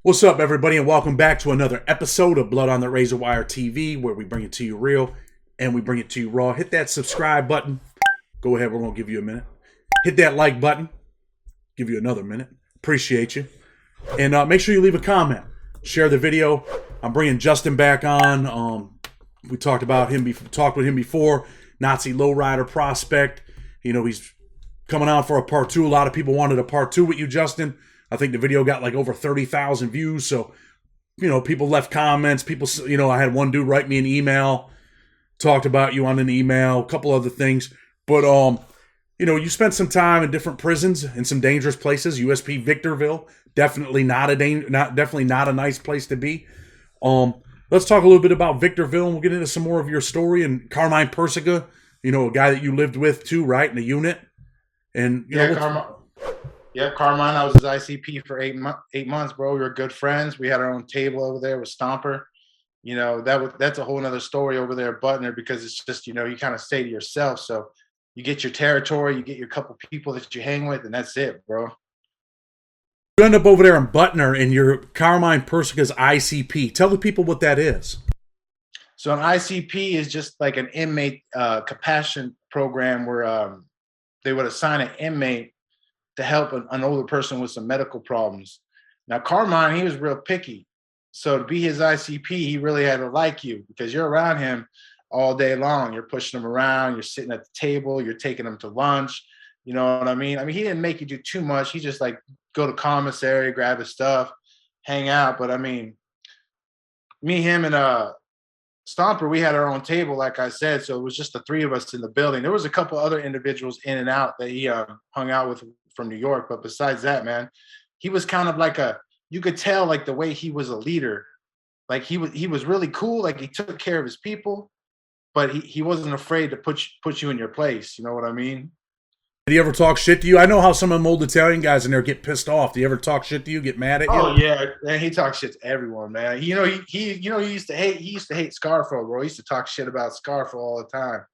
What's up, everybody, and welcome back to another episode of Blood on the Razor Wire TV, where we bring it to you real and we bring it to you raw. Hit that subscribe button. Go ahead, we're going to give you a minute. Hit that like button. Give you another minute. Appreciate you. And make sure you leave a comment. Share the video. I'm bringing Justin back on. We talked about him. Talked with him before. Nazi lowrider prospect. You know, he's coming on for a part 2. A lot of people wanted a part 2 with you, Justin. I think the video got like over 30,000 views. So, you know, people left comments. People, you know, I had one dude write me an email, talked about you on an email, a couple other things. But, you know, you spent some time in different prisons in some dangerous places. USP Victorville, definitely not a nice place to be. Let's talk a little bit about Victorville, and we'll get into some more of your story. And Carmine Persico, you know, a guy that you lived with too, right, in the unit. And you know, Carmine, I was his ICP for 8 months, bro. We were good friends. We had our own table over there with Stomper. You know, that's a whole nother story over there at Butner, because it's just, you know, you kind of stay to yourself. So you get your territory, you get your couple people that you hang with, and that's it, bro. You end up over there in Butner, and you're Carmine Persico's ICP. Tell the people what that is. So an ICP is just like an inmate compassion program where they would assign an inmate to help an older person with some medical problems. Now, Carmine, he was real picky. So to be his ICP, he really had to like you, because you're around him all day long. You're pushing him around. You're sitting at the table. You're taking him to lunch. You know what I mean? I mean, he didn't make you do too much. He just like go to commissary, grab his stuff, hang out. But I mean, me, him, and Stomper, we had our own table, like I said. So it was just the three of us in the building. There was a couple other individuals in and out that he hung out with from New York. But besides that, man, he was kind of like you could tell like the way he was a leader. Like he was really cool. Like he took care of his people, but he wasn't afraid to put you in your place. You know what I mean? Did he ever talk shit to you? I know how some of them old Italian guys in there get pissed off. Do you ever talk shit to you, get mad at you? Oh yeah, man, he talks shit to everyone, man. You know, he used to hate Scarfo, bro. He used to talk shit about Scarfo all the time.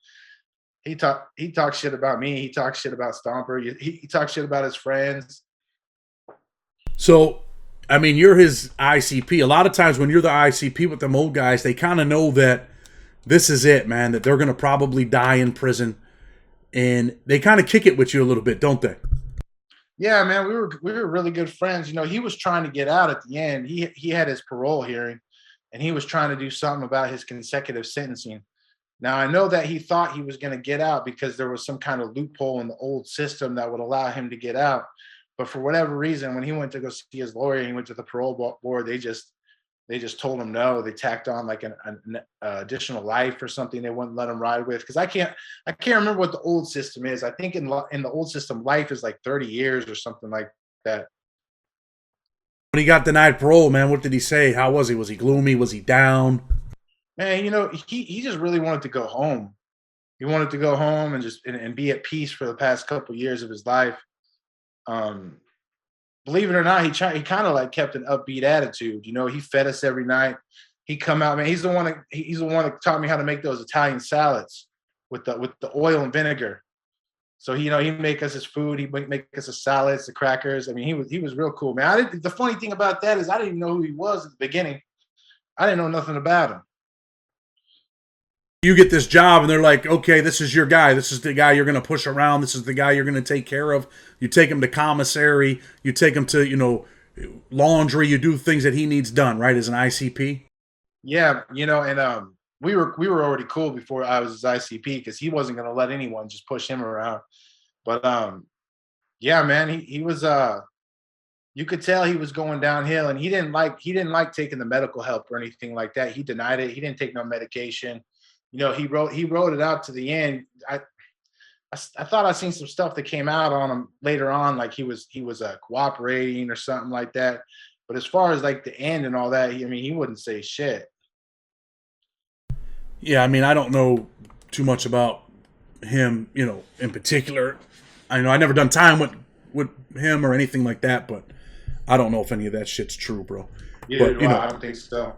He talks shit about me. He talks shit about Stomper. He talks shit about his friends. So, I mean, you're his ICP. A lot of times when you're the ICP with them old guys, they kind of know that this is it, man, that they're going to probably die in prison. And they kind of kick it with you a little bit, don't they? Yeah, man, we were really good friends. You know, he was trying to get out at the end. He had his parole hearing, and he was trying to do something about his consecutive sentencing. Now, I know that he thought he was going to get out because there was some kind of loophole in the old system that would allow him to get out. But for whatever reason, when he went to go see his lawyer, he went to the parole board, they just told him no. They tacked on like an additional life or something. They wouldn't let him ride with, because I can't remember what the old system is. I think in the old system, life is like 30 years or something like that. When he got denied parole, man, what did he say? How was he? Was he gloomy? Was he down? Man, you know, he just really wanted to go home. He wanted to go home and just and be at peace for the past couple of years of his life. Believe it or not, he kind of like kept an upbeat attitude. You know, he fed us every night. He come out, man. He's the one that taught me how to make those Italian salads with the oil and vinegar. So he'd make us his food. He'd make us the salads, the crackers. I mean, he was real cool, man. The funny thing about that is I didn't even know who he was at the beginning. I didn't know nothing about him. You get this job and they're like, okay, this is your guy. This is the guy you're going to push around. This is the guy you're going to take care of. You take him to commissary. You take him to, you know, laundry. You do things that he needs done, right, as an ICP? Yeah, you know, and we were already cool before I was his ICP, because he wasn't going to let anyone just push him around. But yeah, man, he was you could tell he was going downhill, and he didn't like taking the medical help or anything like that. He denied it. He didn't take no medication. You know, he wrote it out to the end. I thought I seen some stuff that came out on him later on, like he was cooperating or something like that. But as far as like the end and all that, he wouldn't say shit. Yeah, I mean, I don't know too much about him, you know, in particular. I know I never done time with him or anything like that, but I don't know if any of that shit's true, bro. Yeah, but, you know, I don't think so.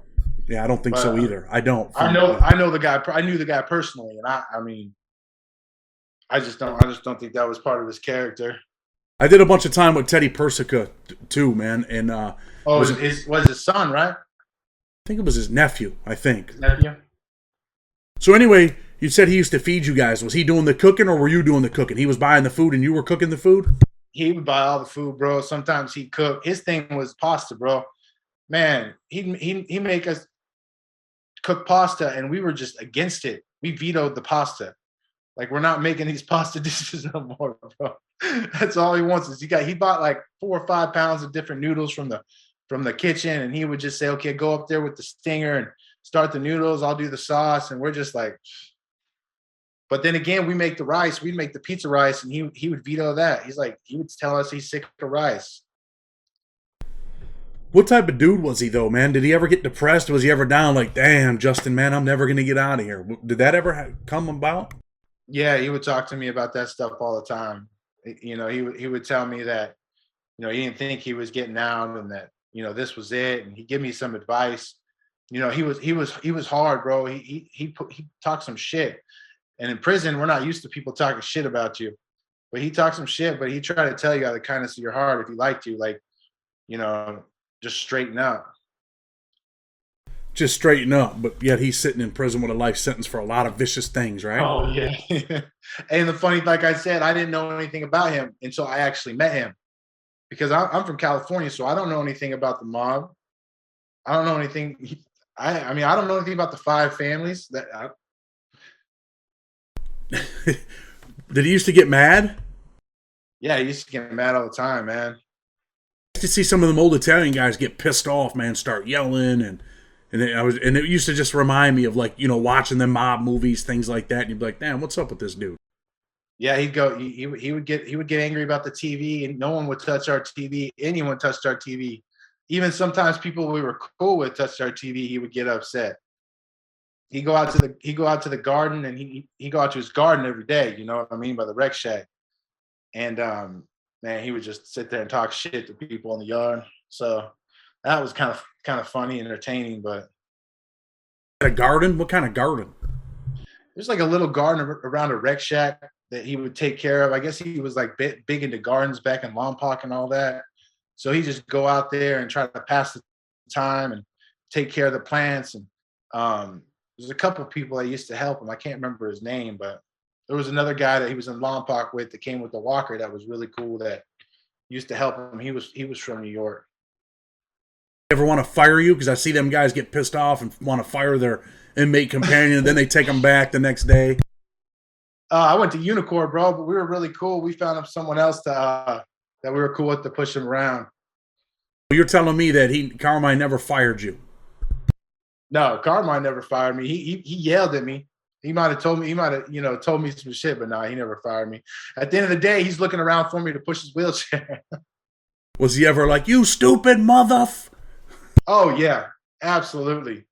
Yeah, I don't think so either. I don't. I know the guy. I knew the guy personally, and I just don't think that was part of his character. I did a bunch of time with Teddy Persico too, man. And Was his son, right? I think it was his nephew. I think. His nephew. So anyway, you said he used to feed you guys. Was he doing the cooking, or were you doing the cooking? He was buying the food, and you were cooking the food. He would buy all the food, bro. Sometimes he'd cook. His thing was pasta, bro. Man, he make us cook pasta, and we were just against it. We vetoed the pasta. Like, we're not making these pasta dishes no more, bro. That's all he wants is he bought like 4 or 5 pounds of different noodles from the kitchen, and he would just say, okay, go up there with the stinger and start the noodles. I'll do the sauce. And we're just like, but then again, we make the rice, we'd make the pizza rice, and he would veto that. He's like, he would tell us he's sick of rice. What type of dude was he though, man? Did he ever get depressed? Was he ever down like, damn, Justin, man, I'm never going to get out of here? Did that ever come about? Yeah, he would talk to me about that stuff all the time. You know, he would tell me that, you know, he didn't think he was getting out, and that, you know, this was it. And he'd give me some advice. You know, he was hard, bro. He talked some shit. And in prison, we're not used to people talking shit about you. But he talked some shit, but he tried to tell you out of the kindness of your heart if he liked you, like, you know, just straighten up. Just straighten up, but yet he's sitting in prison with a life sentence for a lot of vicious things, right? Oh, yeah. And the funny, like I said, I didn't know anything about him until I actually met him. Because I'm from California, so I don't know anything about the mob. I don't know anything. I mean, I don't know anything about the 5 families. Did he used to get mad? Yeah, he used to get mad all the time, man. I used to see some of them old Italian guys get pissed off, man, start yelling, and it used to just remind me of, like, you know, watching them mob movies, things like that. And you'd be like, damn, what's up with this dude? Yeah, he'd go. He would get angry about the TV, and no one would touch our TV. Anyone touched our TV. Even sometimes people we were cool with touched our TV. He would get upset. He'd go out to the garden, and he go out to his garden every day. You know what I mean, by the rec shack. And man, he would just sit there and talk shit to people in the yard. So that was kind of funny and entertaining. But a garden? What kind of garden? There's like a little garden around a rec shack that he would take care of. I guess he was like big into gardens back in Lompoc and all that. So he just go out there and try to pass the time and take care of the plants. And there's a couple of people that used to help him. I can't remember his name, but there was another guy that he was in Lompoc with that came with the walker that was really cool that used to help him. He was from New York. Ever want to fire you? Because I see them guys get pissed off and want to fire their inmate companion, and then they take them back the next day. I went to Unicorn, bro, but we were really cool. We found him someone else that we were cool with to push him around. You're telling me that Carmine never fired you? No, Carmine never fired me. He yelled at me. He might have told me, told me some shit, but no, he never fired me. At the end of the day, he's looking around for me to push his wheelchair. Was he ever like, you stupid mother? Oh, yeah, absolutely.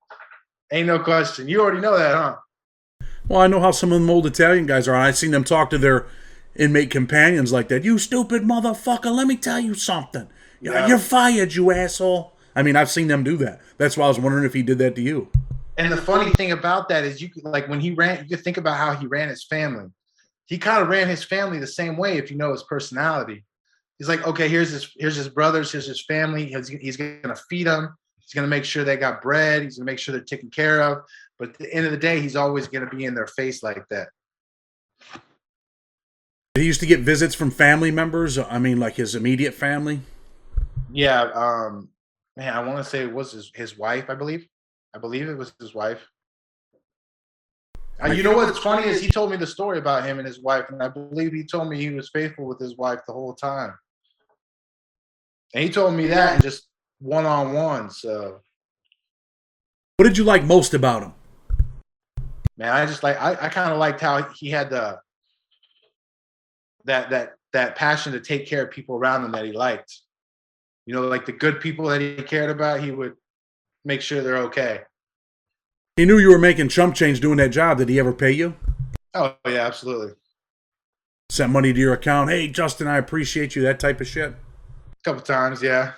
Ain't no question. You already know that, huh? Well, I know how some of them old Italian guys are. I've seen them talk to their inmate companions like that. You stupid motherfucker, let me tell you something. Yeah. You're fired, you asshole. I mean, I've seen them do that. That's why I was wondering if he did that to you. And the funny thing about that is, you could, like, when he ran, you could think about how he ran his family. He kind of ran his family the same way if you know his personality. He's like, okay, here's his brothers, here's his family. He's going to feed them. He's going to make sure they got bread. He's going to make sure they're taken care of. But at the end of the day, he's always going to be in their face like that. He used to get visits from family members. I mean, like his immediate family. Yeah. Man, I want to say it was his wife, I believe. I believe it was his wife. You know what's funny is he told me the story about him and his wife, and I believe he told me he was faithful with his wife the whole time. And he told me that in just one-on-one. So, what did you like most about him? Man, I kind of liked how he had that passion to take care of people around him that he liked. You know, like the good people that he cared about, he would make sure they're okay. He knew you were making chump change doing that job. Did he ever pay you? Oh, yeah, absolutely. Sent money to your account. Hey, Justin, I appreciate you. That type of shit. A couple times, yeah.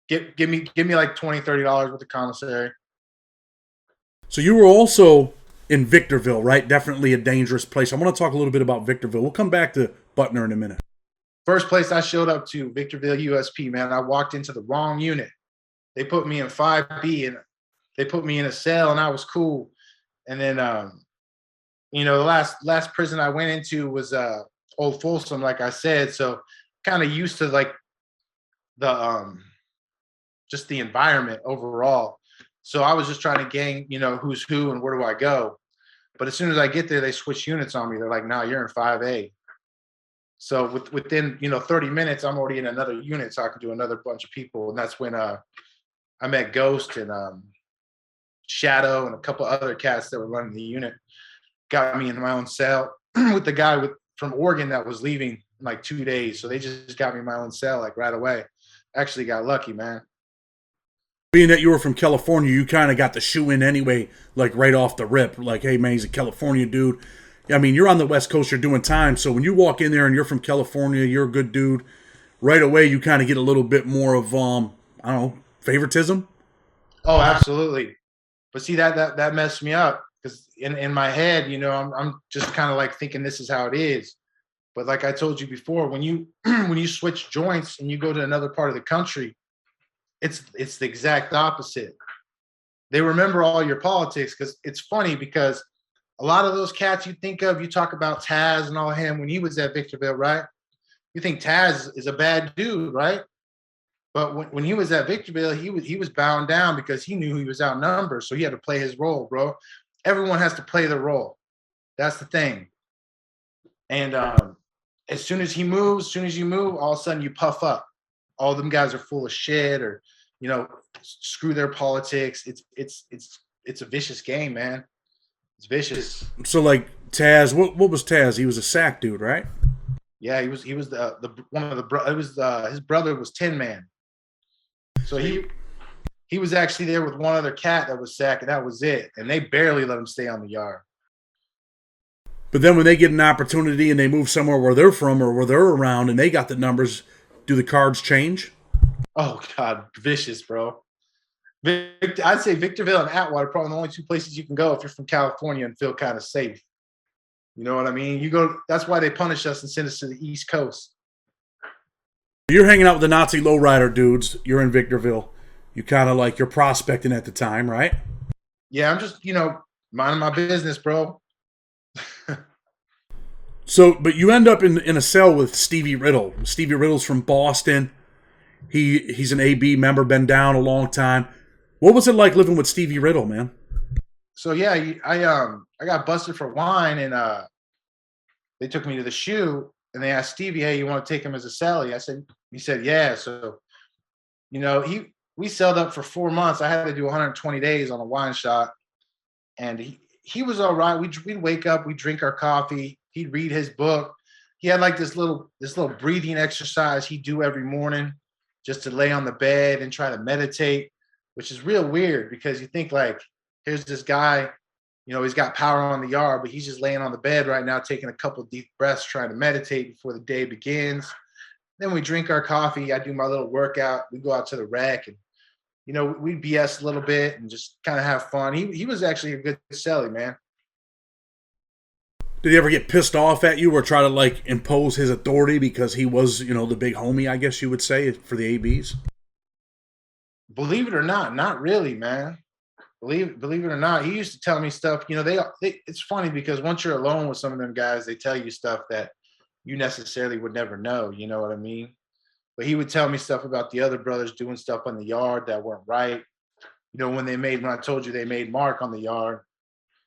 Give me like $20, $30 worth of commissary. So you were also in Victorville, right? Definitely a dangerous place. I want to talk a little bit about Victorville. We'll come back to Butner in a minute. First place I showed up to, Victorville USP, man. I walked into the wrong unit. They put me in 5B and they put me in a cell, and I was cool. And then, you know, the last prison I went into was Old Folsom, like I said. So kind of used to like the just the environment overall. So I was just trying to gang, you know, who's who and where do I go. But as soon as I get there, they switch units on me. They're like, "No, you're in 5A." So within, you know, 30 minutes, I'm already in another unit, so I could do another bunch of people. And that's when I met Ghost and Shadow and a couple other cats that were running the unit. Got me in my own cell with the guy from Oregon that was leaving in like 2 days. So they just got me in my own cell like right away. Actually got lucky, man. Being that you were from California, you kind of got the shoe in anyway, like right off the rip. Like, hey, man, he's a California dude. I mean, you're on the West Coast, you're doing time. So when you walk in there and you're from California, you're a good dude. Right away, you kind of get a little bit more of, I don't know, favoritism. Oh, absolutely. But see, that messed me up because in my head, you know, I'm just kind of like thinking this is how it is. But like I told you before, when you when you switch joints and you go to another part of the country, it's the exact opposite. They remember all your politics because it's funny because a lot of those cats you think of, you talk about Taz and all him when he was at Victorville, right? You think Taz is a bad dude, right? But when he was at Victorville, he was bound down because he knew he was outnumbered, so he had to play his role, bro. Everyone has to play their role. That's the thing. And as soon as you move, all of a sudden you puff up. All them guys are full of shit, or you know, screw their politics. It's a vicious game, man. It's vicious. So like Taz, what was Taz? He was a sack dude, right? Yeah, he was the one of the it was his brother was Tin Man. So he was actually there with one other cat that was sack, and that was it. And they barely let him stay on the yard. But then when they get an opportunity and they move somewhere where they're from or where they're around and they got the numbers, do the cards change? Oh God, vicious, bro. I'd say Victorville and Atwater are probably the only two places you can go if you're from California and feel kind of safe. You know what I mean? You go. That's why they punish us and send us to the East Coast. You're hanging out with the Nazi lowrider dudes. You're in Victorville. You kind of like you're prospecting at the time, right? Yeah, I'm just, you know, minding my business, bro. So, but you end up in a cell with Stevie Riddle. Stevie Riddle's from Boston. He's an AB member, been down a long time. What was it like living with Stevie Riddle, man? So yeah, I got busted for wine, and they took me to the shoe, and they asked Stevie, "Hey, you want to take him as a cellie?" He said, "Yeah." So, you know, we celled up for 4 months. I had to do 120 days on a wine shot, and he was all right. We'd wake up, we'd drink our coffee, he'd read his book. He had like this little breathing exercise he'd do every morning just to lay on the bed and try to meditate, which is real weird because you think like, here's this guy, you know, he's got power on the yard, but he's just laying on the bed right now, taking a couple of deep breaths, trying to meditate before the day begins. Then we drink our coffee. I do my little workout. We go out to the rec and, you know, we BS a little bit and just kind of have fun. He was actually a good cellie, man. Did he ever get pissed off at you or try to like impose his authority because he was, you know, the big homie, I guess you would say, for the ABs? Believe it or not really, man. Believe it or not, he used to tell me stuff. You know, they it's funny because once you're alone with some of them guys, they tell you stuff that you necessarily would never know. You know what I mean? But he would tell me stuff about the other brothers doing stuff on the yard that weren't right. You know, when I told you they made Mark on the yard,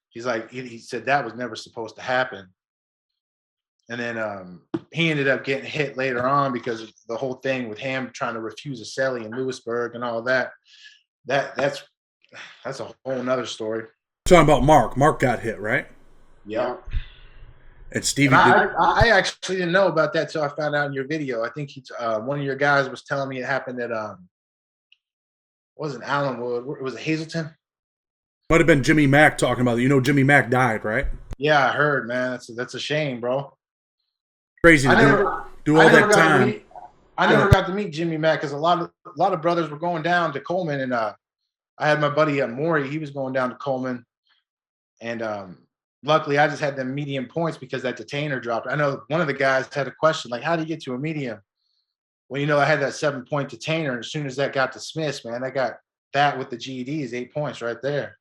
he's like, he said that was never supposed to happen. And then he ended up getting hit later on because of the whole thing with him trying to refuse a cellie in Lewisburg and all that. That's a whole nother story. Talking about Mark. Mark got hit, right? Yeah. And Stevie I actually didn't know about that till I found out in your video. I think one of your guys was telling me it happened at wasn't Allenwood. It was Hazelton. Might have been Jimmy Mack talking about it. You know, Jimmy Mack died, right? Yeah, I heard, man. That's a shame, bro. Crazy to do all that time. I never got to meet Jimmy Mack because a lot of brothers were going down to Coleman, and I had my buddy Maury. He was going down to Coleman, and luckily I just had them medium points because that detainer dropped. I know one of the guys had a question like, how do you get to a medium? Well, you know, I had that 7-point detainer, and as soon as that got dismissed, man, I got that with the GED is 8 points right there.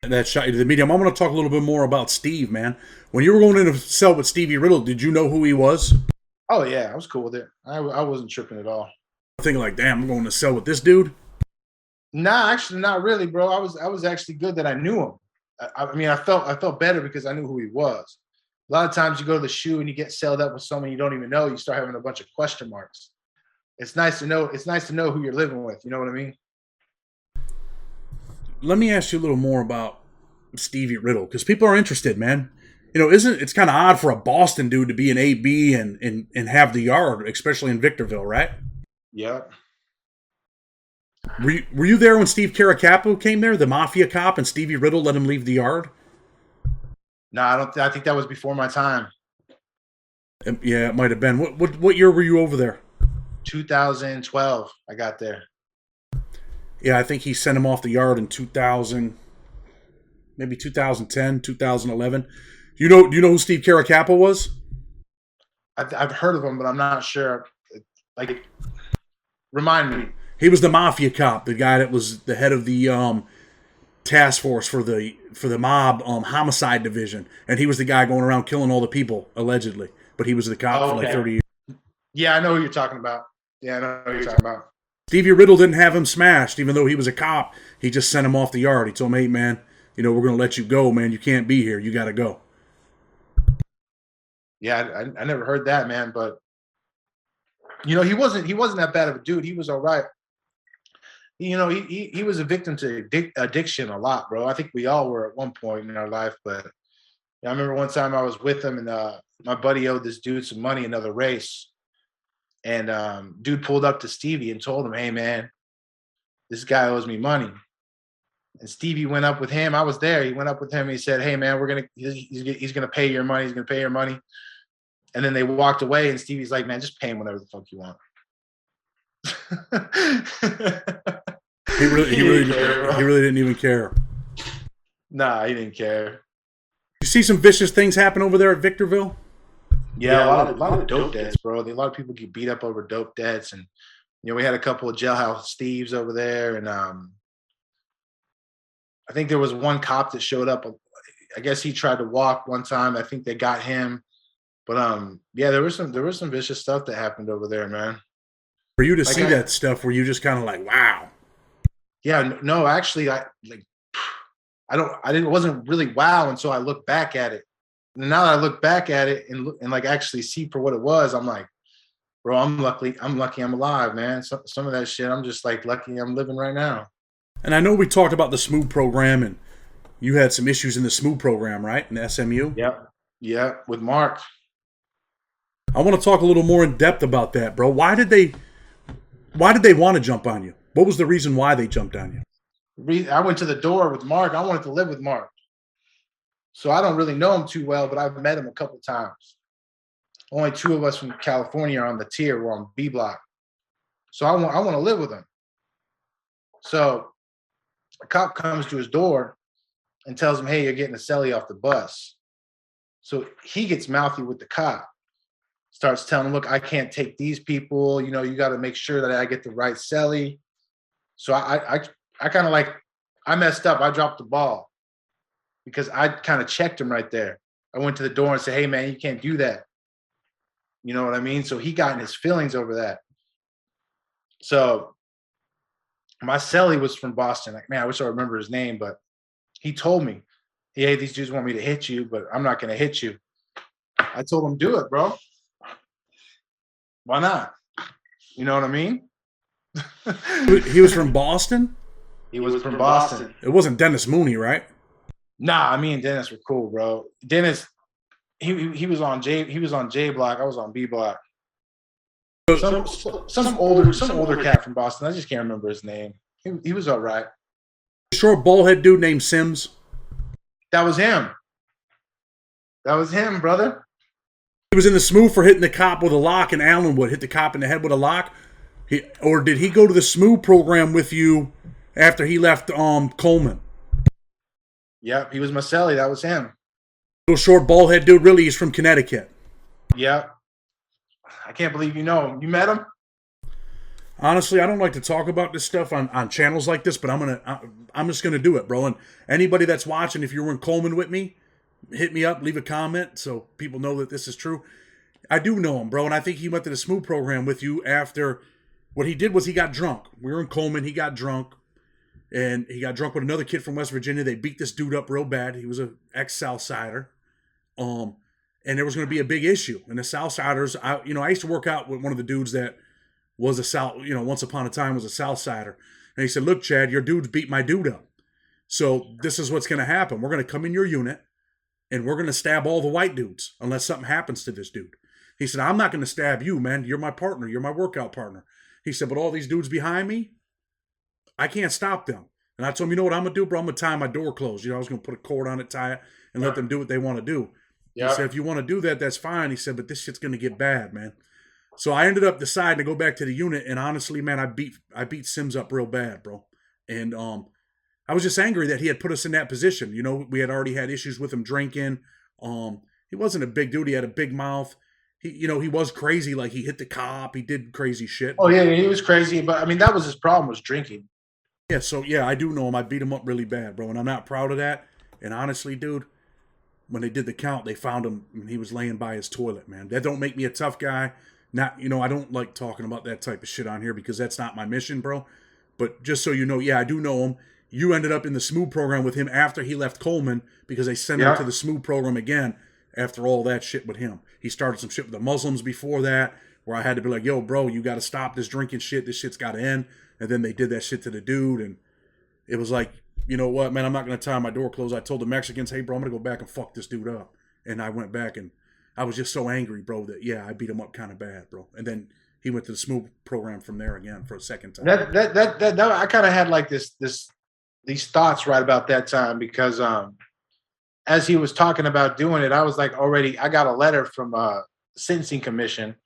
And that shot you to the medium. I want to talk a little bit more about Steve, man. When you were going into cell with Stevie Riddle, did you know who he was? Oh yeah, I was cool with it. I wasn't tripping at all. Thinking like, damn, I'm going to cell with this dude. Nah, actually, not really, bro. I was actually good that I knew him. I mean, I felt better because I knew who he was. A lot of times you go to the shoe and you get celled up with someone you don't even know. You start having a bunch of question marks. It's nice to know. It's nice to know who you're living with. You know what I mean? Let me ask you a little more about Stevie Riddle, because people are interested, man. You know, it's kind of odd for a Boston dude to be an AB and have the yard, especially in Victorville, right? Yeah. Were you there when Steve Caracapo came there, the Mafia cop, and Stevie Riddle let him leave the yard? No, I don't. I think that was before my time. Yeah, it might have been. What year were you over there? 2012. I got there. Yeah, I think he sent him off the yard in 2000, maybe 2010, 2011. Do you know who Steve Caracapo was? I've heard of him, but I'm not sure. Like, remind me. He was the Mafia cop, the guy that was the head of the task force for the mob homicide division, and he was the guy going around killing all the people allegedly. But he was the cop for like 30 years. Yeah, I know who you're talking about. Yeah, I know who you're talking about. Stevie Riddle didn't have him smashed, even though he was a cop. He just sent him off the yard. He told him, "Hey, man, you know we're going to let you go, man. You can't be here. You got to go." Yeah, I never heard that, man. But you know, he wasn't that bad of a dude. He was all right. You know, he was a victim to addiction a lot, bro. I think we all were at one point in our life. But I remember one time I was with him, and my buddy owed this dude some money, another race. And dude pulled up to Stevie and told him, "Hey, man, this guy owes me money." And Stevie went up with him. I was there. He went up with him. And he said, "Hey, man, he's gonna pay your money. He's gonna pay your money." And then they walked away. And Stevie's like, "Man, just pay him whatever the fuck you want." He really didn't even care. Nah, he didn't care. You see some vicious things happen over there at Victorville? Yeah, a lot of dope debts, bro. A lot of people get beat up over dope debts, and you know we had a couple of jailhouse Steves over there, and I think there was one cop that showed up. I guess he tried to walk one time. I think they got him, but yeah, there was some vicious stuff that happened over there, man. For you to see that stuff, were you just kind of like, wow? Yeah, no, actually, I wasn't really wow until I looked back at it. And now that I look back at it and like actually see for what it was, I'm like, bro, I'm lucky I'm alive, man. Some of that shit, I'm just like lucky I'm living right now. And I know we talked about the SMOO program, and you had some issues in the SMOO program, right? In the SMU? Yeah, with Mark. I want to talk a little more in depth about that, bro. Why did they want to jump on you? What was the reason why they jumped on you? I went to the door with Mark. I wanted to live with Mark. So I don't really know him too well, but I've met him a couple times. Only 2 of us from California are on the tier. We're on B block. So I want to live with him. So a cop comes to his door and tells him, "Hey, you're getting a cellie off the bus." So he gets mouthy with the cop. Starts telling him, "Look, I can't take these people. You know, you got to make sure that I get the right cellie." So I kind of like, I messed up. I dropped the ball because I kind of checked him right there. I went to the door and said, "Hey, man, you can't do that." You know what I mean? So he got in his feelings over that. So my cellie was from Boston. Like, man, I wish I remember his name, but he told me, "Hey, these dudes want me to hit you, but I'm not going to hit you." I told him, "Do it, bro. Why not?" You know what I mean? He was from Boston? He was from Boston. It wasn't Dennis Mooney, right? Nah, me and Dennis were cool, bro. Dennis, he was on J block. I was on B block. Some older cat from Boston. I just can't remember his name. He was all right. Short ballhead dude named Sims. That was him. That was him, brother. He was in the SMOO for hitting the cop with a lock, and Allen would hit the cop in the head with a lock. Or did he go to the SMOO program with you after he left Coleman? Yep, he was my celly. That was him. Little short bald head dude. Really, he's from Connecticut. Yep. I can't believe you know him. You met him? Honestly, I don't like to talk about this stuff on channels like this, but I'm just gonna do it, bro. And anybody that's watching, if you were in Coleman with me, hit me up, leave a comment so people know that this is true. I do know him, bro, and I think he went to the Smooth program with you after. What he did was he got drunk. We were in Coleman, he got drunk, and he got drunk with another kid from West Virginia. They beat this dude up real bad. He was an ex-Southsider. And there was going to be a big issue. And the Southsiders, I used to work out with one of the dudes that was once upon a time was a Southsider. And he said, look, Chad, your dudes beat my dude up. So this is what's going to happen. We're going to come in your unit, and we're going to stab all the white dudes unless something happens to this dude. He said, I'm not going to stab you, man. You're my partner. You're my workout partner. He said, but all these dudes behind me, I can't stop them. And I told him, you know what I'm going to do, bro? I'm going to tie my door closed. I was going to put a cord on it, tie it, and let them do what they want to do. He said, if you want to do that, that's fine. He said, but this shit's going to get bad, man. So I ended up deciding to go back to the unit, and honestly, man, I beat Sims up real bad, bro. And I was just angry that he had put us in that position. We had already had issues with him drinking. He wasn't a big dude. He had a big mouth. He was crazy. Like, he hit the cop. He did crazy shit. Oh, yeah, he was crazy. But, I mean, that was his problem, was drinking. Yeah, so, yeah, I do know him. I beat him up really bad, bro, and I'm not proud of that. And honestly, dude, when they did the count, they found him, and he was laying by his toilet, man. That don't make me a tough guy. I don't like talking about that type of shit on here because that's not my mission, bro. But just so you know, yeah, I do know him. You ended up in the Smooth program with him after he left Coleman because they sent him to the Smooth program again after all that shit with him. He started some shit with the Muslims before that where I had to be like, yo, bro, you got to stop this drinking shit. This shit's got to end. And then they did that shit to the dude, and it was like, you know what, man, I'm not going to tie my door closed. I told the Mexicans, hey, bro, I'm going to go back and fuck this dude up. And I went back, and I was just so angry, bro, that, yeah, I beat him up kind of bad, bro. And then he went to the Smooth program from there again for a second time. That I kind of had like these thoughts right about that time because as he was talking about doing it, I was like I got a letter from Sentencing Commission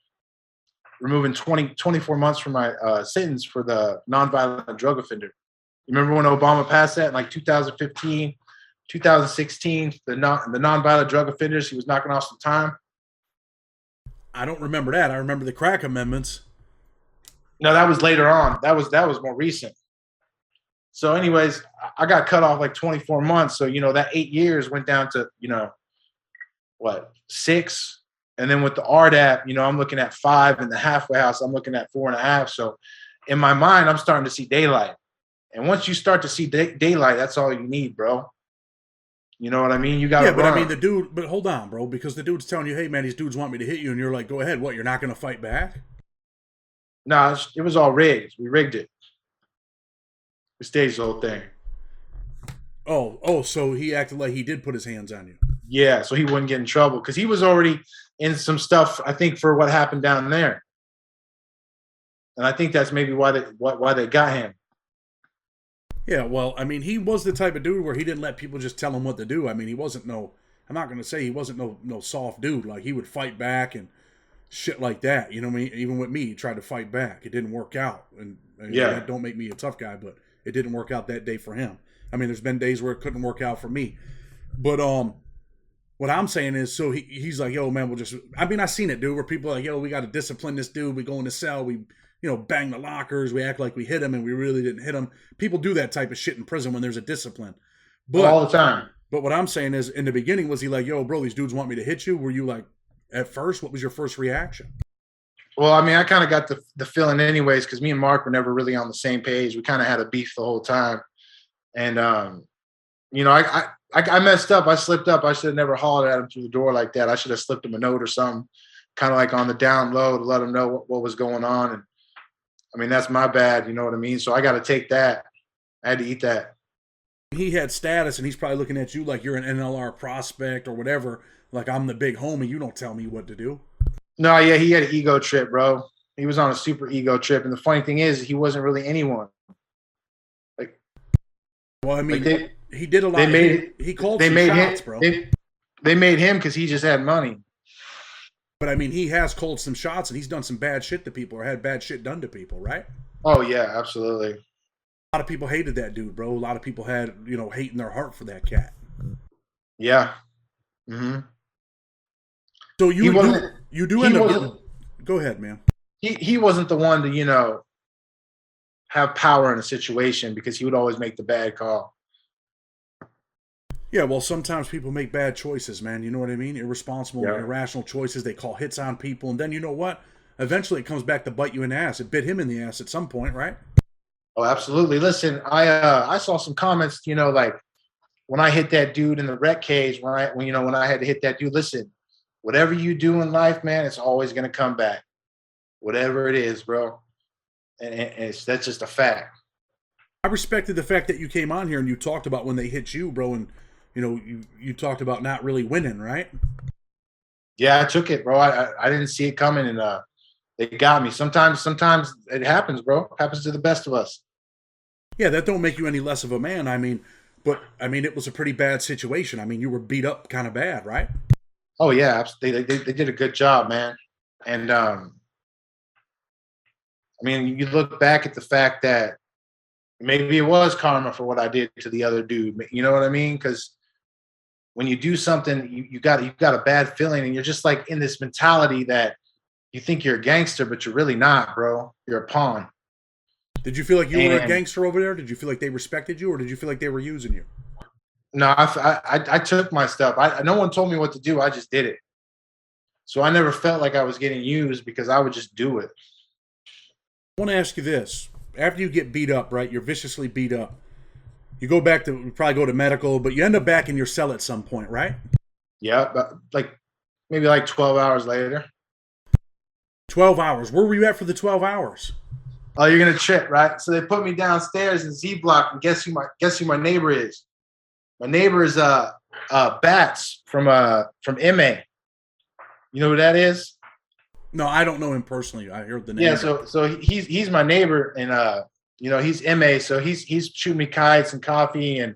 removing 24 months from my sentence for the nonviolent drug offender. You remember when Obama passed that in like 2015, 2016, the nonviolent drug offenders, he was knocking off some time? I don't remember that. I remember the crack amendments. No, that was later on. That was more recent. So anyways, I got cut off like 24 months. So, that 8 years went down to, 6. And then with the RDAP, I'm looking at 5, and the halfway house, I'm looking at 4.5. So in my mind, I'm starting to see daylight. And once you start to see daylight, that's all you need, bro. You know what I mean? You got to but I mean, but hold on, bro, because the dude's telling you, hey, man, these dudes want me to hit you. And you're like, go ahead. What? You're not going to fight back? No, it was all rigged. We rigged it. We staged the whole thing. Oh, so he acted like he did put his hands on you. Yeah, so he wouldn't get in trouble because he was already in some stuff, I think, for what happened down there. And I think that's maybe why they got him. Yeah, well, I mean, he was the type of dude where he didn't let people just tell him what to do. I mean, he wasn't I'm not going to say he wasn't no soft dude. Like, he would fight back and shit like that. You know what I mean? Even with me, he tried to fight back. It didn't work out. And that don't make me a tough guy, but it didn't work out that day for him. I mean, there's been days where it couldn't work out for me. But what I'm saying is, so he's like, yo, man, I seen it, dude, where people are like, yo, we got to discipline this dude. We go in the cell, we bang the lockers, we act like we hit him and we really didn't hit him. People do that type of shit in prison when there's a discipline. But all the time. But what I'm saying is, in the beginning, was he like, yo, bro, these dudes want me to hit you? Were you like, at first, what was your first reaction? Well, I mean, I kind of got the feeling anyways, because me and Mark were never really on the same page. We kind of had a beef the whole time. And, I messed up. I slipped up. I should have never hollered at him through the door like that. I should have slipped him a note or something, kind of like on the down low to let him know what was going on. And I mean, that's my bad. You know what I mean? So I got to take that. I had to eat that. He had status, and he's probably looking at you like you're an NLR prospect or whatever. Like, I'm the big homie. You don't tell me what to do. No, yeah, he had an ego trip, bro. He was on a super ego trip. And the funny thing is, he wasn't really anyone. Like, well, I mean, he did a lot. He called some shots, bro. They made him because he just had money. But, I mean, he has called some shots, and he's done some bad shit to people or had bad shit done to people, right? Oh, yeah, absolutely. A lot of people hated that dude, bro. A lot of people had, hate in their heart for that cat. Yeah. Hmm. So He wasn't. you do He end up getting. wasn't. Go ahead, man. He wasn't the one to have power in a situation because he would always make the bad call. Yeah, well, sometimes people make bad choices, man. You know what I mean? Irresponsible, Yeah. irrational choices. They call hits on people, and then you know what? Eventually, it comes back to bite you in the ass. It bit him in the ass at some point, right? Oh, absolutely. Listen, I saw some comments, like when I hit that dude in the rec cage, when I had to hit that dude. Listen, whatever you do in life, man, it's always gonna come back. Whatever it is, bro. And that's just a fact. I respected the fact that you came on here and you talked about when they hit you, bro, and you talked about not really winning, right? Yeah, I took it, bro. I didn't see it coming, and they got me. Sometimes it happens, bro. It happens to the best of us. Yeah, that don't make you any less of a man. I mean, but I mean, it was a pretty bad situation. I mean, you were beat up kind of bad, right? Oh yeah, they did a good job, man. And I mean, you look back at the fact that maybe it was karma for what I did to the other dude. You know what I mean? Because when you do something, you got a bad feeling, and you're just like in this mentality that you think you're a gangster, but you're really not, bro. You're a pawn. Did you feel like you were a And gangster over there? Did you feel like they respected you, or did you feel like they were using you? no, I took my stuff. No one told me what to do. I just did it. So I never felt like I was getting used because I would just do it. I want to ask you this: after you get beat up, right? You're viciously beat up. You go back to you probably go to medical, but you end up back in your cell at some point, right? Yeah, but like maybe like 12 hours later. 12 hours. Where were you at for the 12 hours? Oh, you're gonna trip, right? So they put me downstairs in Z block, and guess who my neighbor is? My neighbor is Bats from MA. You know who that is? No, I don't know him personally. I heard the name. Yeah, so he's my neighbor, and he's MA, so he's shooting me kites and coffee and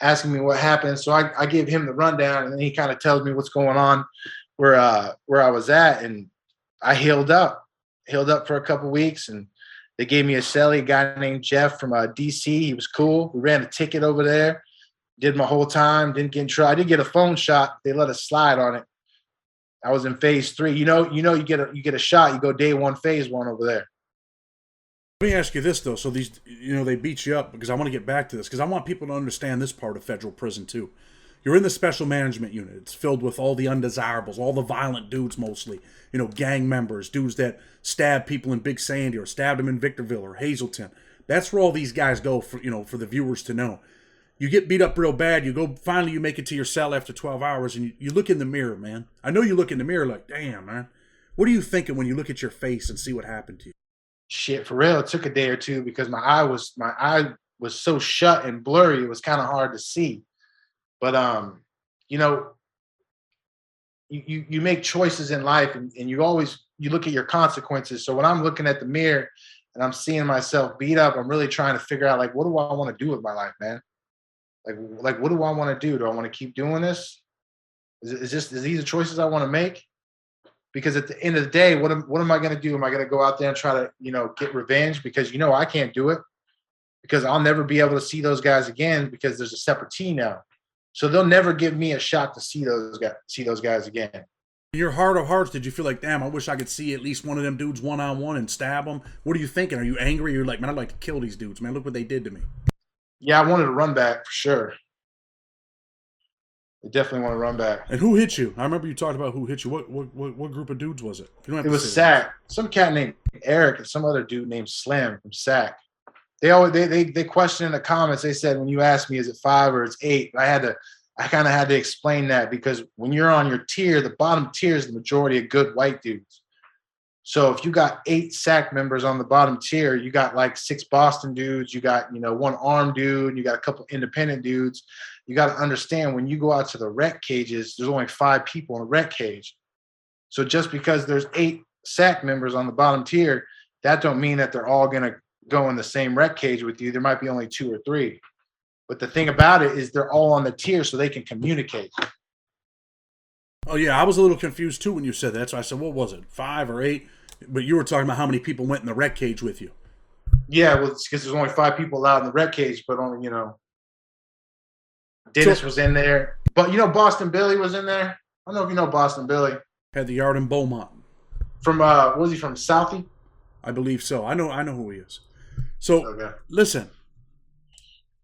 asking me what happened. So I give him the rundown, and then he kind of tells me what's going on where I was at, and I healed up for a couple weeks, and they gave me a celly, a guy named Jeff from DC. He was cool. We ran a ticket over there, did my whole time, didn't get in trouble. I did get a phone shot. They let us slide on it. I was in phase 3. You get a shot, you go day 1, phase 1 over there. Let me ask you this though. So these, they beat you up because I want to get back to this because I want people to understand this part of federal prison too. You're in the special management unit. It's filled with all the undesirables, all the violent dudes mostly. Gang members, dudes that stab people in Big Sandy or stabbed them in Victorville or Hazelton. That's where all these guys go for the viewers to know. You get beat up real bad. Finally you make it to your cell after 12 hours and you look in the mirror, man. I know you look in the mirror like, damn, man. What are you thinking when you look at your face and see what happened to you? Shit, for real, it took a day or two because my eye was so shut and blurry, it was kind of hard to see. But you know, you make choices in life, and you look at your consequences. So when I'm looking at the mirror and I'm seeing myself beat up, I'm really trying to figure out, like, what do I want to do with my life, man? Like what do I want to do? Do I want to keep doing this? Is these the choices I want to make? Because at the end of the day, what am I going to do? Am I going to go out there and try to get revenge? Because I can't do it, because I'll never be able to see those guys again because there's a separate team now. So they'll never give me a shot to see those guys again. In your heart of hearts, did you feel like, damn, I wish I could see at least one of them dudes one-on-one and stab them? What are you thinking? Are you angry? You're like, man, I'd like to kill these dudes, man. Look what they did to me. Yeah, I wanted to run back for sure. I definitely want to run back. And who hit you? I remember you talked about who hit you. What group of dudes was it? You don't have It to was say that. Sack. Some cat named Eric and some other dude named Slim from Sack. They questioned in the comments. They said, when you asked me, is it 5 or it's 8? I kind of had to explain that, because when you're on your tier, the bottom tier is the majority of good white dudes. So if you got 8 SAC members on the bottom tier, you got like 6 Boston dudes, you got, 1 armed dude, you got a couple independent dudes. You got to understand, when you go out to the rec cages, there's only 5 people in a rec cage. So just because there's 8 SAC members on the bottom tier, that don't mean that they're all going to go in the same rec cage with you. There might be only 2 or 3. But the thing about it is they're all on the tier so they can communicate. Oh, yeah, I was a little confused, too, when you said that. So I said, what was it, 5 or 8? But you were talking about how many people went in the rec cage with you. Yeah, well, it's because there's only 5 people allowed in the rec cage, but only, Dennis was in there. But you know, Boston Billy was in there. I don't know if you know Boston Billy. Had the yard in Beaumont. From was he from Southie? I believe so. I know who he is. So listen,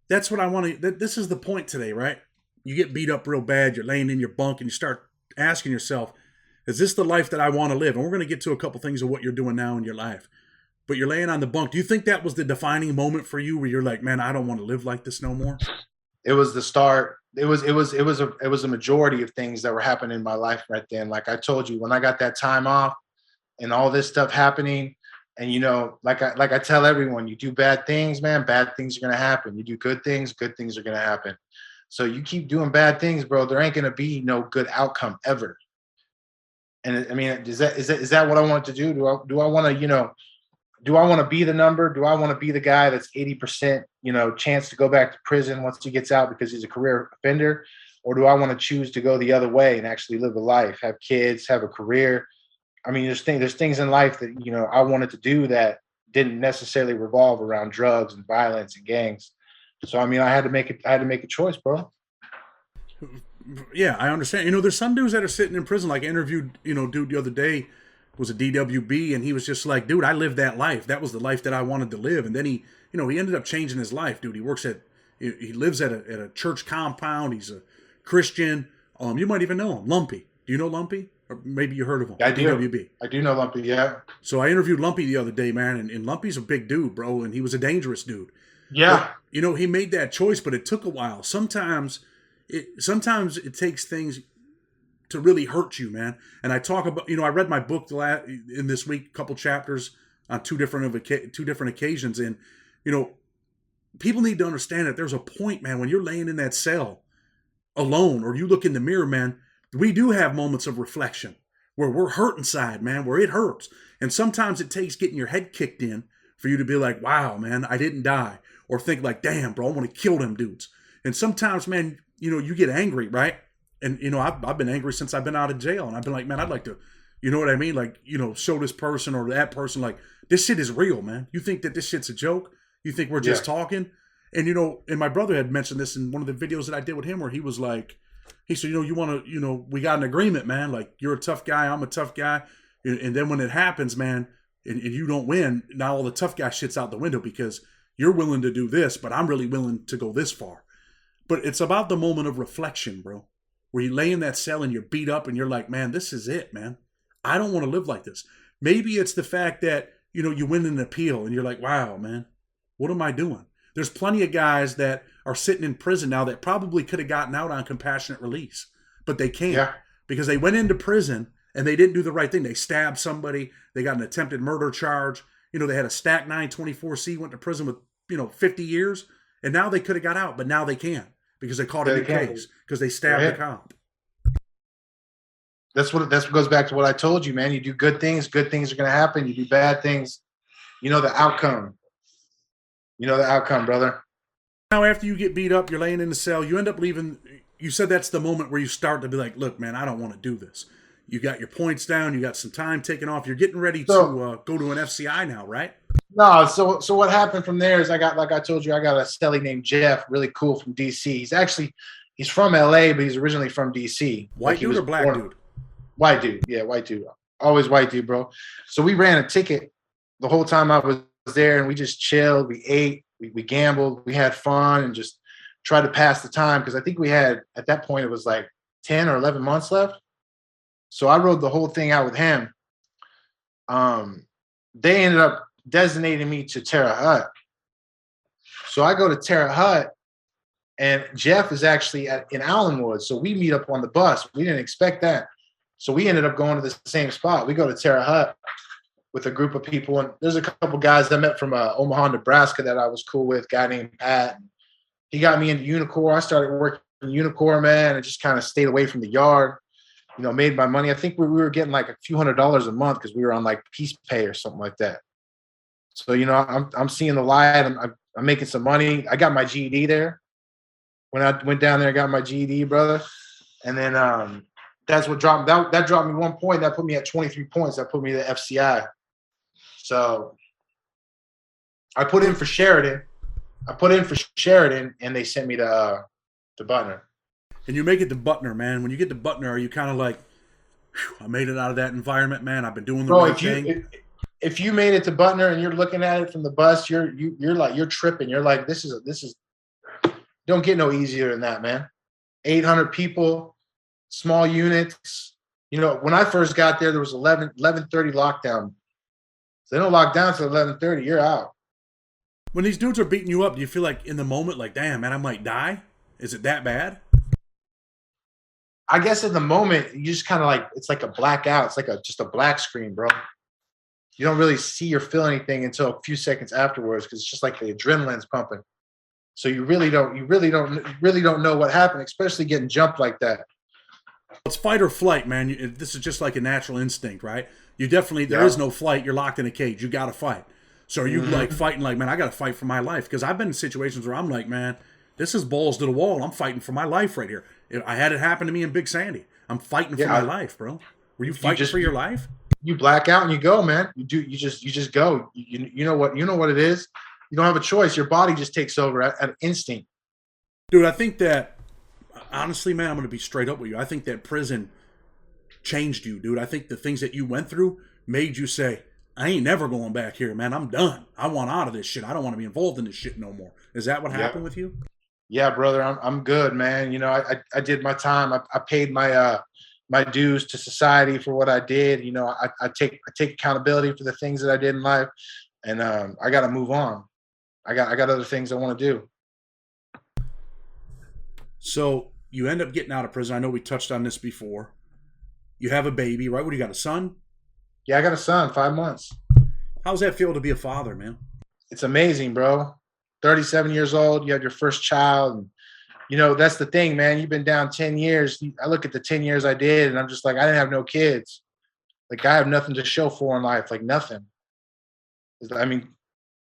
that's what I want to. This is the point today, right? You get beat up real bad. You're laying in your bunk, and you start asking yourself, "Is this the life that I want to live?" And we're going to get to a couple things of what you're doing now in your life. But you're laying on the bunk. Do you think that was the defining moment for you, where you're like, "Man, I don't want to live like this no more"? It was the start. It was a majority of things that were happening in my life right then. Like I told you, when I got that time off and all this stuff happening, and you know, like I tell everyone, you do bad things, man, bad things are gonna happen. You do good things are gonna happen. So you keep doing bad things, bro, there ain't gonna be no good outcome ever. And I mean, is that what I want to do? Do I want to, you know, do I want to be the number? Do I want to be the guy that's 80%, you know, chance to go back to prison once he gets out because he's a career offender? Or do I want to choose to go the other way and actually live a life, have kids, have a career? I mean, there's things in life that, you know, I wanted to do that didn't necessarily revolve around drugs and violence and gangs. So, I mean, I had to make a choice, bro. Yeah, I understand. You know, there's some dudes that are sitting in prison. Like I interviewed, you know, dude the other day was a DWB, and he was just like, dude, I lived that life. That was the life that I wanted to live. And then he, you know, he ended up changing his life, dude. He lives at a church compound. He's a Christian. You might even know him, Lumpy. Do you know Lumpy? Or maybe you heard of him. I do. DWB. I do know Lumpy, yeah. So I interviewed Lumpy the other day, man, and Lumpy's a big dude, bro, and he was a dangerous dude. Yeah. But, you know, he made that choice, but it took a while. Sometimes it takes things to really hurt you, man. And I talk about, you know, I read my book in this week, a couple chapters on two different occasions, and you know, people need to understand that there's a point, man, when you're laying in that cell alone, or you look in the mirror, man. We do have moments of reflection where we're hurt inside, man, where it hurts, and sometimes it takes getting your head kicked in for you to be like, wow, man, I didn't die, or think like, damn, bro, I want to kill them dudes. And sometimes, man, you know, you get angry, right? And, you know, I've been angry since I've been out of jail. And I've been like, man, I'd like to, you know what I mean? Like, you know, show this person or that person, like, this shit is real, man. You think that this shit's a joke? You think we're just talking? And, you know, and my brother had mentioned this in one of the videos that I did with him, where he was like, he said, you know, you want to, you know, we got an agreement, man. Like, you're a tough guy. I'm a tough guy. And then when it happens, man, and you don't win, now all the tough guy shit's out the window because you're willing to do this, but I'm really willing to go this far. But it's about the moment of reflection, bro, where you lay in that cell and you're beat up and you're like, man, this is it, man. I don't want to live like this. Maybe it's the fact that, you know, you win an appeal and you're like, wow, man, what am I doing? There's plenty of guys that are sitting in prison now that probably could have gotten out on compassionate release, but they can't because they went into prison and they didn't do the right thing. They stabbed somebody. They got an attempted murder charge. You know, they had a stack 924C, went to prison with, you know, 50 years, and now they could have got out, but now they can't because they caught a new case because they stabbed the cop. That's what goes back to what I told you, man. You do good things are going to happen. You do bad things, you know the outcome. You know the outcome, brother. Now, after you get beat up, you're laying in the cell, you end up leaving. You said that's the moment where you start to be like, look, man, I don't want to do this. You got your points down. You got some time taken off. You're getting ready to go to an FCI now, right? No. So what happened from there is I got, like I told you, I got a cellie named Jeff, really cool, from DC. He's from LA, but he's originally from DC. White dude or black dude? White dude. Yeah, white dude. Always white dude, bro. So we ran a ticket the whole time I was there, and we just chilled. We ate, we gambled, we had fun, and just tried to pass the time because I think we had, at that point, it was like 10 or 11 months left. So I rode the whole thing out with him. They ended up designating me to Terre Haute. So I go to Terre Haute, and Jeff is actually in Allenwood. So we meet up on the bus. We didn't expect that. So we ended up going to the same spot. We go to Terre Haute with a group of people. And there's a couple guys I met from Omaha, Nebraska that I was cool with, a guy named Pat. He got me into Unicor. I started working in Unicor, man, and just kind of stayed away from the yard. You know, made my money. I think we were getting like a few $100s a month because we were on like Peace Pay or something like that. So, you know, I'm seeing the light. I'm making some money. I got my GED there. When I went down there, I got my GED, brother. And then that's what dropped. That dropped me 1 point. That put me at 23 points. That put me to FCI. So I put in for Sheridan. And they sent me to to Butner. And you make it to Butner, man. When you get to Butner, are you kind of like, I made it out of that environment, man. I've been doing the right thing. If you made it to Butner and you're looking at it from the bus, you're tripping. You're like, this is don't get no easier than that, man. 800 people, small units. You know, when I first got there was 11:30 lockdown. So they don't lock down till 11:30. You're out. When these dudes are beating you up, do you feel like in the moment, like, damn, man, I might die? Is it that bad? I guess in the moment, you just kind of like, it's like a blackout. It's like just a black screen, bro. You don't really see or feel anything until a few seconds afterwards, because it's just like the adrenaline's pumping. So you really don't know what happened, especially getting jumped like that. It's fight or flight, man. This is just like a natural instinct, right? You definitely, there is no flight. You're locked in a cage. You got to fight. So are you like fighting like, man, I got to fight for my life? Because I've been in situations where I'm like, man, this is balls to the wall. I'm fighting for my life right here. I had it happen to me in Big Sandy. I'm fighting for my life, bro. Were you fighting for your life? You black out and you go, man. You just go. You know what it is. You don't have a choice. Your body just takes over at instinct. Dude, I think that, honestly, man, I'm going to be straight up with you. I think that prison changed you, dude. I think the things that you went through made you say, I ain't never going back here, man. I'm done. I want out of this shit. I don't want to be involved in this shit no more. Is that what happened with you? Yeah, brother. I'm good, man. You know, I did my time. I paid my my dues to society for what I did. You know, I take accountability for the things that I did in life, and I got to move on. I got other things I want to do. So you end up getting out of prison. I know we touched on this before. You have a baby, right? What do you got, a son? Yeah, I got a son, 5 months. How's that feel to be a father, man? It's amazing, bro. 37 years old, you have your first child. And, you know, that's the thing, man. You've been down 10 years. I look at the 10 years I did, and I'm just like, I didn't have no kids. Like, I have nothing to show for in life, like nothing. I mean,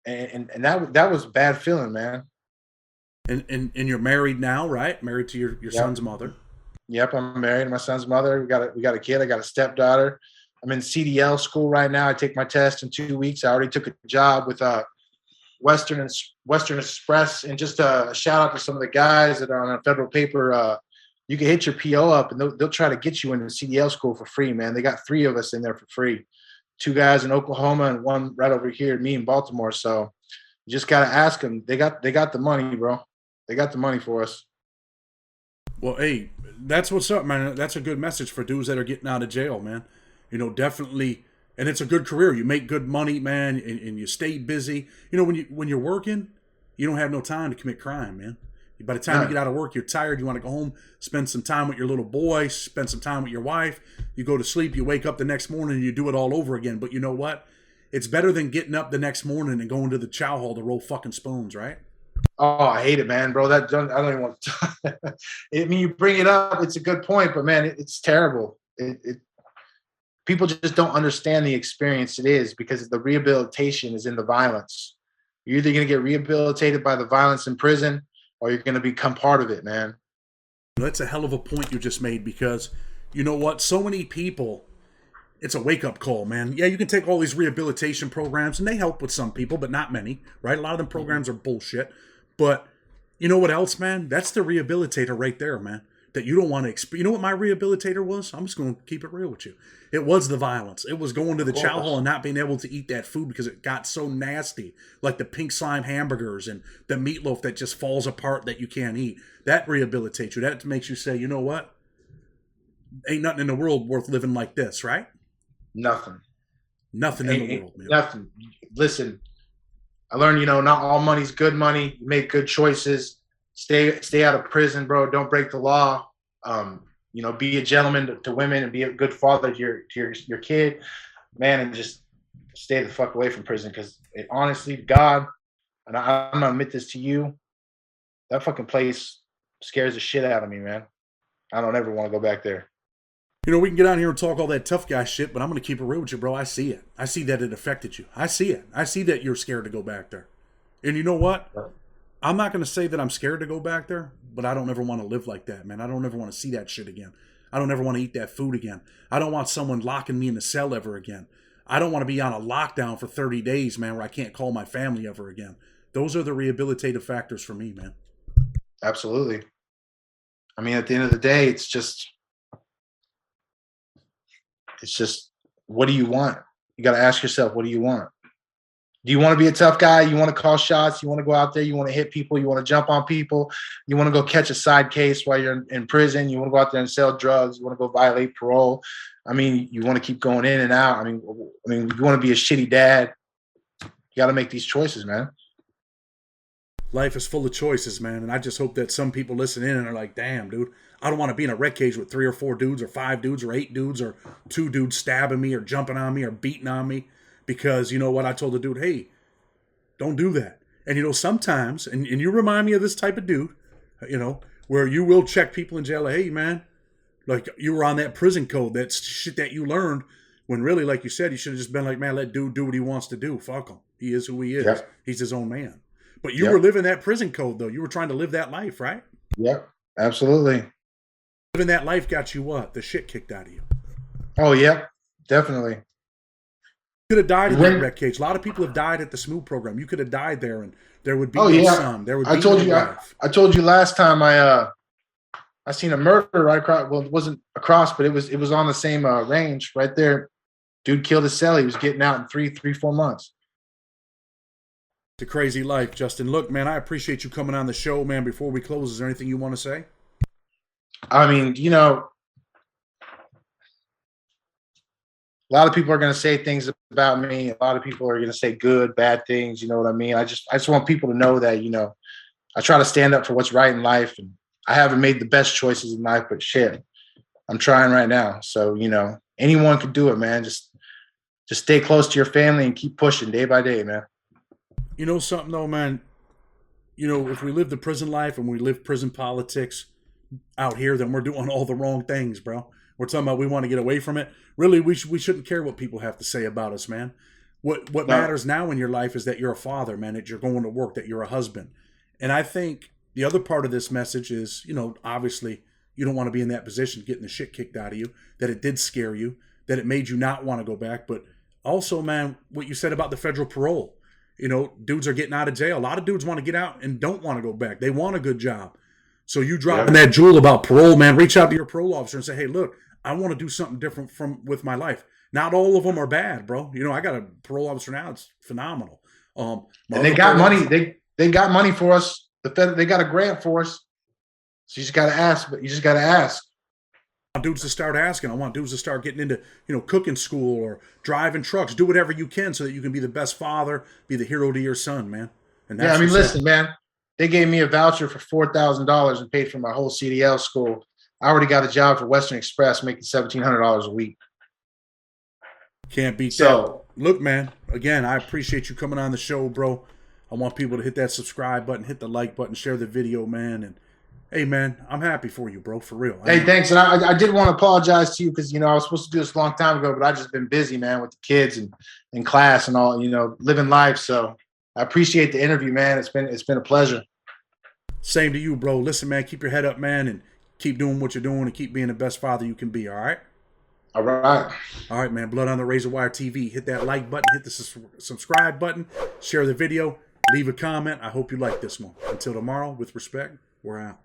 and that was a bad feeling, man. And you're married now, right? Married to your son's mother. Yep, I'm married to my son's mother. We got a kid. I got a stepdaughter. I'm in CDL school right now. I take my test in 2 weeks. I already took a job with Western Express. And just a shout out to some of the guys that are on a federal paper. You can hit your PO up, and they'll try to get you into CDL school for free, man. They got 3 of us in there for free. 2 guys in Oklahoma and 1 right over here, me in Baltimore. So you just got to ask them. They got the money, bro. They got the money for us. Well, hey, that's what's up, man. That's a good message for dudes that are getting out of jail, man. You know, definitely. And it's a good career. You make good money, man, and you stay busy. You know, when you're working, you don't have no time to commit crime, man. By the time you get out of work, you're tired. You want to go home, spend some time with your little boy, spend some time with your wife. You go to sleep. You wake up the next morning, and you do it all over again. But you know what? It's better than getting up the next morning and going to the chow hall to roll fucking spoons, right? Oh, I hate it, man, bro. I don't even want to. I mean, you bring it up. It's a good point, but man, it's terrible. People just don't understand the experience it is, because the rehabilitation is in the violence. You're either going to get rehabilitated by the violence in prison, or you're going to become part of it, man. That's a hell of a point you just made, because you know what? So many people, it's a wake-up call, man. Yeah, you can take all these rehabilitation programs, and they help with some people, but not many, right? A lot of them programs are bullshit. But you know what else, man? That's the rehabilitator right there, man. That you don't want to experience. You know what my rehabilitator was? I'm just going to keep it real with you. It was the violence. It was going to the chow hall and not being able to eat that food because it got so nasty. Like the pink slime hamburgers and the meatloaf that just falls apart that you can't eat. That rehabilitates you. That makes you say, you know what? Ain't nothing in the world worth living like this, right? Nothing. Nothing in the world, man. Nothing. Listen, I learned, not all money's good money. You make good choices. Stay out of prison, bro. Don't break the law. Be a gentleman to women and be a good father to your kid, man, and just stay the fuck away from prison. Because honestly, God, and I'm gonna admit this to you, that fucking place scares the shit out of me, man. I don't ever want to go back there. We can get on here and talk all that tough guy shit, but I'm going to keep it real with you, bro. I see it. I see that it affected you. I see it. I see that you're scared to go back there. And you know what? I'm not going to say that I'm scared to go back there, but I don't ever want to live like that, man. I don't ever want to see that shit again. I don't ever want to eat that food again. I don't want someone locking me in a cell ever again. I don't want to be on a lockdown for 30 days, man, where I can't call my family ever again. Those are the rehabilitative factors for me, man. Absolutely. I mean, at the end of the day, it's just, what do you want? You got to ask yourself, what do you want? Do you want to be a tough guy? You want to call shots? You want to go out there? You want to hit people? You want to jump on people? You want to go catch a side case while you're in prison? You want to go out there and sell drugs? You want to go violate parole? I mean, you want to keep going in and out. I mean, you want to be a shitty dad? You got to make these choices, man. Life is full of choices, man, and I just hope that some people listen in and are like, damn, dude, I don't want to be in a red cage with 3 or 4 dudes or 5 dudes or 8 dudes or 2 dudes stabbing me or jumping on me or beating on me. Because you know what? I told the dude, hey, don't do that. And you know, sometimes, and you remind me of this type of dude, you know, where you will check people in jail, like, hey, man, like you were on that prison code, that's shit that you learned, when really, like you said, you should have just been like, man, let dude do what he wants to do. Fuck him. He is who he is. Yep. He's his own man. But you were living that prison code, though. You were trying to live that life, right? Yep, absolutely. Living that life got you what? The shit kicked out of you. Oh, yeah, definitely. You could have died in that red cage. A lot of people have died at the SMOOth program. You could have died there, and there would be no son. There would be no wife. I told you last time I seen a murder right across. Well, it wasn't across, but it was on the same range right there. Dude killed his cell. He was getting out in 3-4 months. It's a crazy life, Justin. Look, man, I appreciate you coming on the show, man. Before we close, is there anything you want to say? I mean, you know, a lot of people are going to say things about me. A lot of people are going to say good, bad things. You know what I mean? I just want people to know that, you know, I try to stand up for what's right in life, and I haven't made the best choices in life, but shit, I'm trying right now. So, you know, anyone can do it, man. Just stay close to your family and keep pushing day by day, man. You know something, though, man? You know, if we live the prison life and we live prison politics out here, then we're doing all the wrong things, bro. We're talking about we want to get away from it. Really, we shouldn't care what people have to say about us, man. What matters now in your life is that you're a father, man, that you're going to work, that you're a husband. And I think the other part of this message is, you know, obviously you don't want to be in that position, getting the shit kicked out of you, that it did scare you, that it made you not want to go back. But also, man, what you said about the federal parole. You know, dudes are getting out of jail. A lot of dudes want to get out and don't want to go back. They want a good job. So you dropping that jewel about parole, man, reach out to your parole officer and say, hey, look, I want to do something different with my life. Not all of them are bad, bro. You know, I got a parole officer now. It's phenomenal. And they got money. They got money for us. They got a grant for us. So you just got to ask, but you just got to ask. I want dudes to start asking. I want dudes to start getting into, you know, cooking school or driving trucks. Do whatever you can so that you can be the best father, be the hero to your son, man. And that's I mean, listen, man. They gave me a voucher for $4,000 and paid for my whole CDL school. I already got a job for Western Express, making $1,700 a week. Can't beat that. Look, man. Again, I appreciate you coming on the show, bro. I want people to hit that subscribe button, hit the like button, share the video, man, and. Hey, man, I'm happy for you, bro, for real. Hey, thanks. And I did want to apologize to you because, you know, I was supposed to do this a long time ago, but I just been busy, man, with the kids and in class and all, you know, living life. So I appreciate the interview, man. It's been a pleasure. Same to you, bro. Listen, man, keep your head up, man, and keep doing what you're doing and keep being the best father you can be, all right? All right. All right, man. Blood on the Razor Wire TV. Hit that like button, hit the subscribe button, share the video, leave a comment. I hope you like this one. Until tomorrow, with respect, we're out.